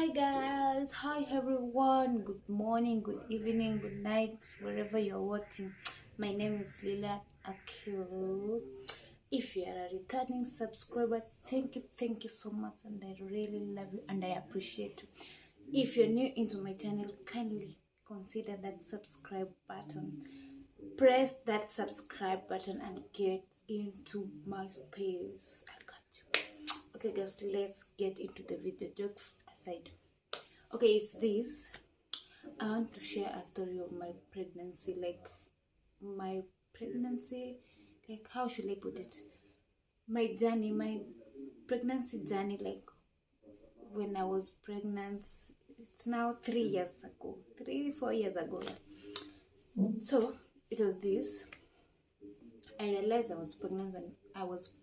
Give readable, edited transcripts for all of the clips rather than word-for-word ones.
Hi guys, hi everyone, good morning, good evening, good night, wherever you're watching. My name is Lila Akilu. If you are a returning subscriber, thank you so much, and I really love you and I appreciate you. If you're new into my channel, kindly consider that subscribe button. Press that subscribe button and get into my space. I got you. Okay guys, let's get into the video. Jokes aside, okay, it's this. I want to share a story of my pregnancy, my pregnancy, like how should I put it, my pregnancy journey, like when I was pregnant. It's now 3 years ago, 4 years ago, yeah. So it was this. I realized I was pregnant when I was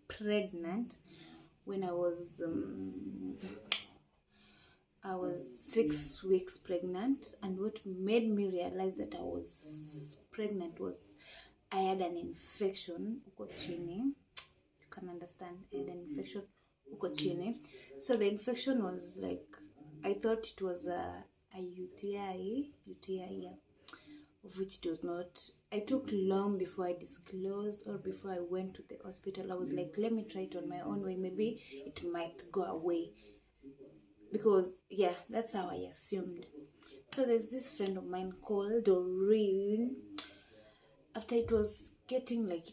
6 weeks pregnant, and what made me realize that I was pregnant was I had an infection uko chini. You can understand, I had an infection uko chini. So the infection was like, I thought it was a UTI, yeah, of which it was not. I took long before I disclosed or before I went to the hospital. I was like, let me try it on my own way, maybe it might go away, because yeah, that's how I assumed. So there's this friend of mine called Doreen. After it was getting worse,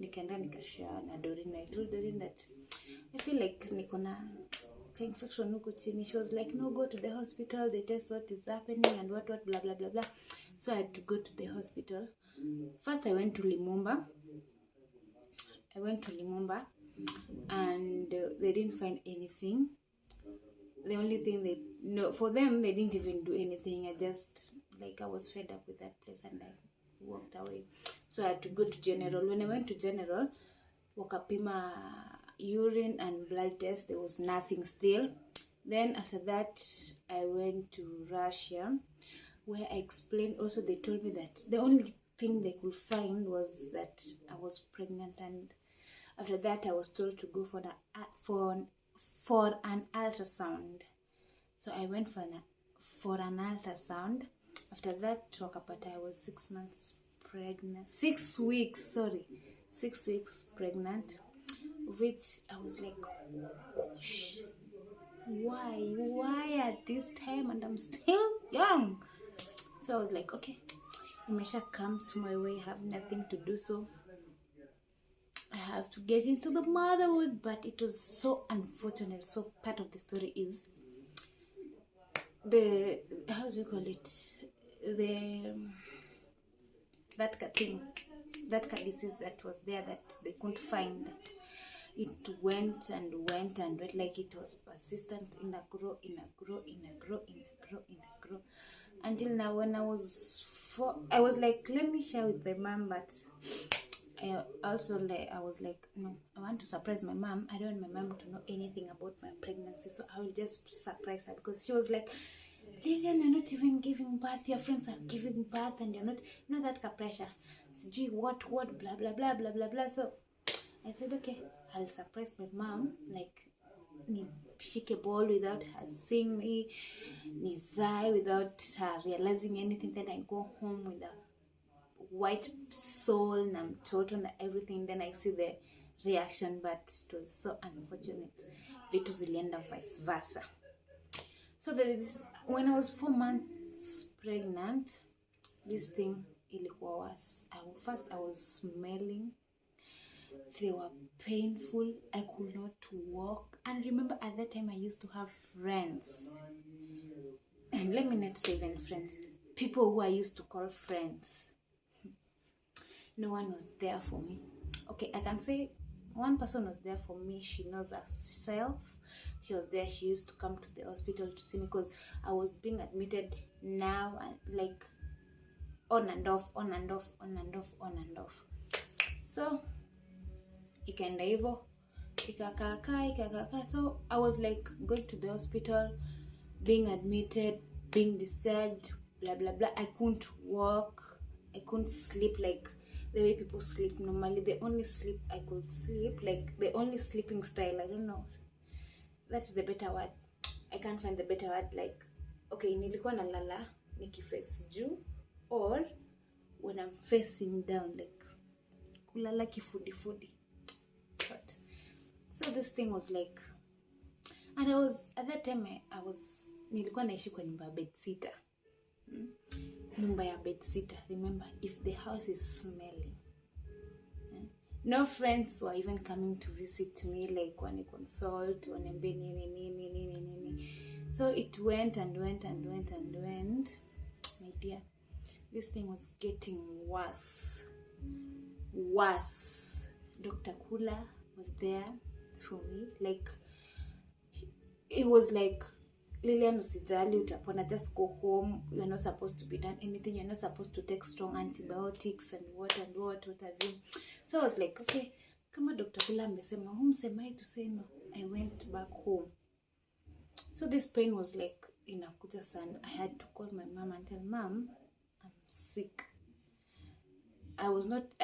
nikaenda nikashare na Doreen. I told Doreen that I feel like niko na infection huku chini. She was like, no, go to the hospital, they test what is happening and what blah blah blah blah. So I had to go to the hospital. First I went to Limumba, and they didn't find anything. The only thing for them, they didn't even do anything. I was fed up with that place and I walked away. So I had to go to General. When I went to General, wakapima urine and blood test, there was nothing still. Then after that, I went to Russia, where I explained. Also, they told me that the only thing they could find was that I was pregnant, and after that I was told to go for an ultrasound. So I went for an ultrasound. After that, wakapata I was 6 months pregnant. 6 weeks, 6 weeks pregnant, which I was like, gosh, why at this time, and I'm still young. So I was like, okay, Umesha come to my way, have nothing to do, so I have to get into the motherhood. But it was so unfortunate. So part of the story is how do you call it, that disease that was there that they couldn't find. It went and went and went, like it was persistent, in a grow until now. When I was 4, I was like, let me share with my mom, but I was like, no, I want to surprise my mom. I don't want my mom to know anything about my pregnancy, so I will just surprise her, because she was like, Lilian, you're not even giving birth, your friends are giving birth, and you're not, that pressure, what blah blah blah blah blah blah. So I said, okay, I'll surprise my mom, like nishike ball without her seeing me, nizae without her realizing anything. Then I go home with a white soul na mtoto na everything. Then I see the reaction, but it was so unfortunate. Vitu zilienda vice versa. So when I was 4 months pregnant, this thing ilikuwa worse. First I was smelling. They were painful. I could not walk. And remember, at that time I used to have friends. And let me not say even friends. People who I used to call friends. No one was there for me. Okay, I can say one person was there for me. She knows herself. She was there. She used to come to the hospital to see me, because I was being admitted now, like on and off. So ikaenda hivyo, ikakaa. So I was like going to the hospital, being admitted, being discharged, blah blah blah. I couldn't walk, I couldn't sleep like the way people sleep normally. The only sleep I could sleep, like the only sleeping style, I don't know, that's the better word. I can't find the better word. Like, okay, nilikuwa nalala nikiface juu, or when I'm facing down, like kulala kifudifudi. But so this thing was like, and I was at that time nilikuwa naishi kwa nyumba ya bedsitter. Nyumba ya bedsitter. Remember, if the house is smelling, no friends were even coming to visit me, like wani consult, waniambie nini. So it went and went. My dear, this thing was getting worse. Dr. Kula was there for me. Like, it was like, Lilian, usijali, utapona, just go home. You're not supposed to be done anything. You're not supposed to take strong antibiotics and what have you. So I was like, okay, kama Dr. Kula amesema, humsemai to say no. I went back home. So this pain was like inakuja sana. I had to call my mom and tell mom, I'm sick. I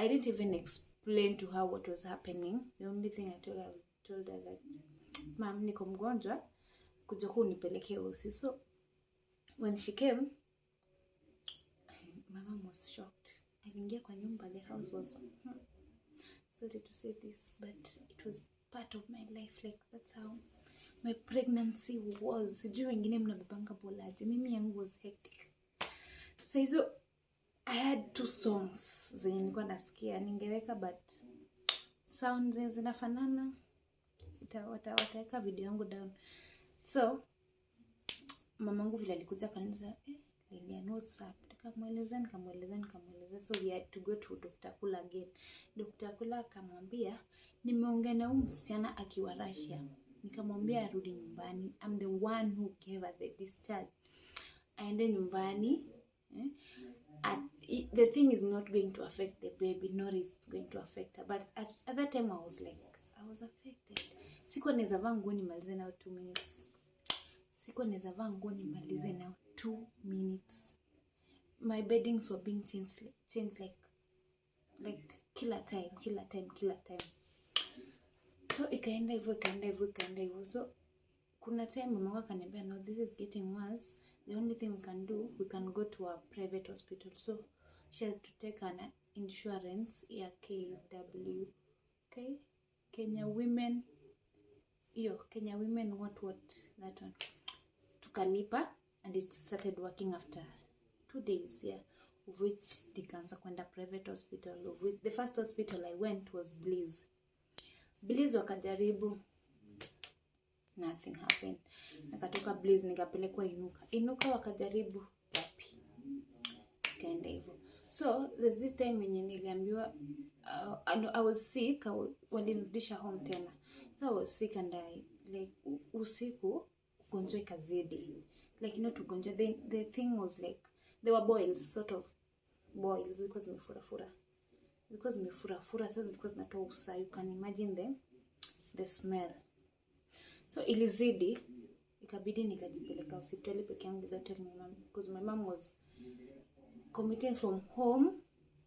didn't even explain to her what was happening. The only thing I told her that, mom, niko mgonjwa, kuja kunipelekea hosi. So when she came, my mom was shocked. Aliingia kwa nyumba, the house was sorry to say this, but it was part of my life. Like, that's how my pregnancy was. Sijui wengine mnabebanga bolaje, mimi yangu was hectic. So I had 2 songs zenye nilikuwa nasikia ningeweka, but sounds zinafanana. Wataweka video yangu down. So mamangu vile alikuja kaniuliza, Lilian, what's up? Nikamweleza. So we had to go to Dr. Kula again. Dr. Kula akamwambia, nimeongea na msichana akiwa Russia. Nikamwambia arudi nyumbani. I'm the one who gave her the discharge. Aende nyumbani. The thing is not going to affect the baby, nor is it going to affect her. But at that time I was affected. Sikuwa naweza vaa nguo nimalize now 2 minutes. My beddings were being changed like killer time. So ikaenda hivyo. So kuna time mama akaniambia, no, this is getting worse. The only thing we can do, we can go to a private hospital. So she had to take an insurance ya KW, okay? Kenya Women, what that one. Tukalipa, and it started working after 2 days, of which nikaanza kwenda private hospital, of which the first hospital I went was Bliss wakajaribu, nothing happened. Nikatoka Bliss nikapelekwa Inuka wakajaribu, wapi, kaenda hivyo. So there's this time when niliambiwa I was sick, walirudisha home tena. So I was sick, and like usiku ugonjwa ikazidi, like not ugonjwa, the thing was like there were boils, sort of boils, because mefura sasa zilikuwa zinatoa usa. You can imagine the smell. So ilizidi, ikabidi nikajipeleka hospitali peke yangu without telling my mom, because my mom was commuting from home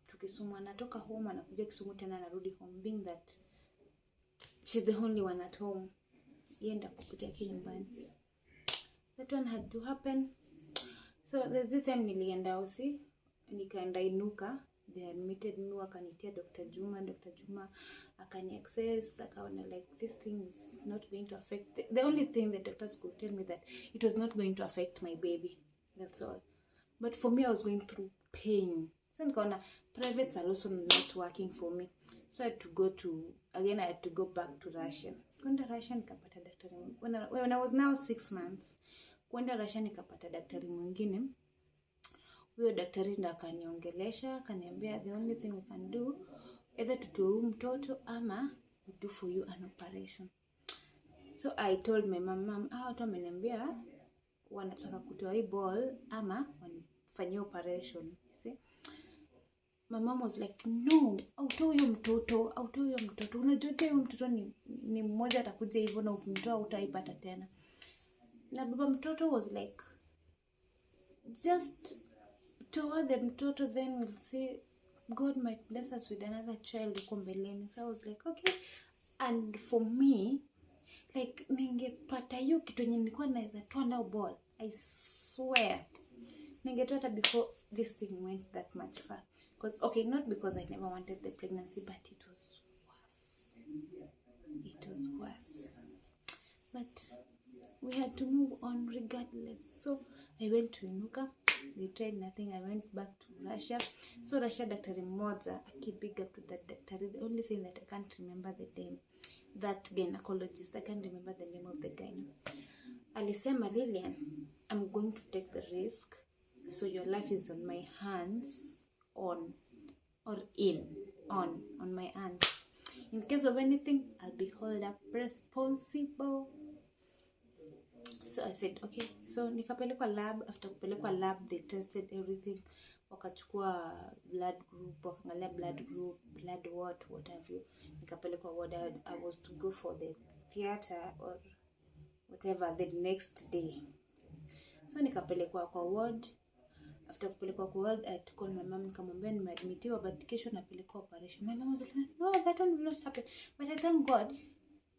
to Kisumu. Anatoka home anakuja Kisumu tena anarudi home, being that she's the only one at home. Yenda kupikia nyumbani. That one had to happen. So there's this time nilienda hosi, nikaenda Inuka. They admitted me, akanitia Dr. Juma akani access, akaona like this thing is not going to affect the only thing the doctors could tell me that it was not going to affect my baby, that's all. But for me, I was going through pain. So nikaona privates are also not working for me. So I had to go back to Russia. Kwenda Russia nikapata daktari. When I was now 6 months, kwenda Russia nikapata daktari mwingine. Huyo daktari ndo akaniongelesha, akaniambia the only thing we can do, either tutoe mtoto ama we do for you an operation. So I told my mom, watu wameniambia wanataka kutoa hii ball ama wanifanyie operation. See? My mom was like, no, autoe huyo mtoto. Unajua huyo mtoto ni mmoja atakuja hivyo, na ukimtoa utaipata tena. Na baba mtoto was like, just toa the mtoto, then we'll see, God might bless us with another child uko mbeleni. So I was like, okay. And for me, like ningepata hiyo kitu yenye nilikuwa naweza toa nao ball, I swear ningetoa hata before this thing went that much far. Because okay, not because I never wanted the pregnancy, but it was worse. But we had to move on regardless. So I went to Inuka. They tried nothing. I went back to Russia. So Russia, daktari mmoja, I keep big up to that daktari. The only thing that I can't remember the name, that gynecologist, I can't remember the name of the guy. Alisema, Lilian, I'm going to take the risk. So your life is on my hands, on my hands. In case of anything, I'll be held up responsible. So I said, okay. So nikapelekwa lab. After kupelekwa lab, they tested everything. Wakachukua blood group, wakaangalia blood what have you. Nikapelekwa ward. I was to go for the theater or whatever the next day. So nikapelekwa kwa ward. After kupelekwa kwa ward, I took on my mom, nikamwambia nimeadmitiwa but kesho napelekwa operation. My mom was like, no, that one will not happen. But I thank God,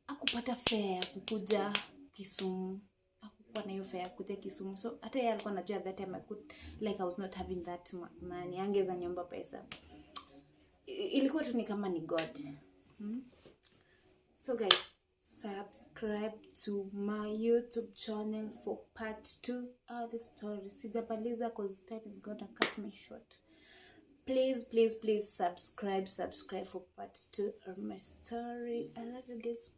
akupata fare kukuja Kisumu. Akukuwa na hiyo fare kukuja Kisumu. So hata yeye alikuwa anajua that time I was not having that money. Angeza nyomba pesa. Ilikuwa tu ni kama ni God. So guys, subscribe to my YouTube channel for part 2 of the story. Sijapaliza cause time is gonna cut me short. Please subscribe for part 2 of my story. I love you guys.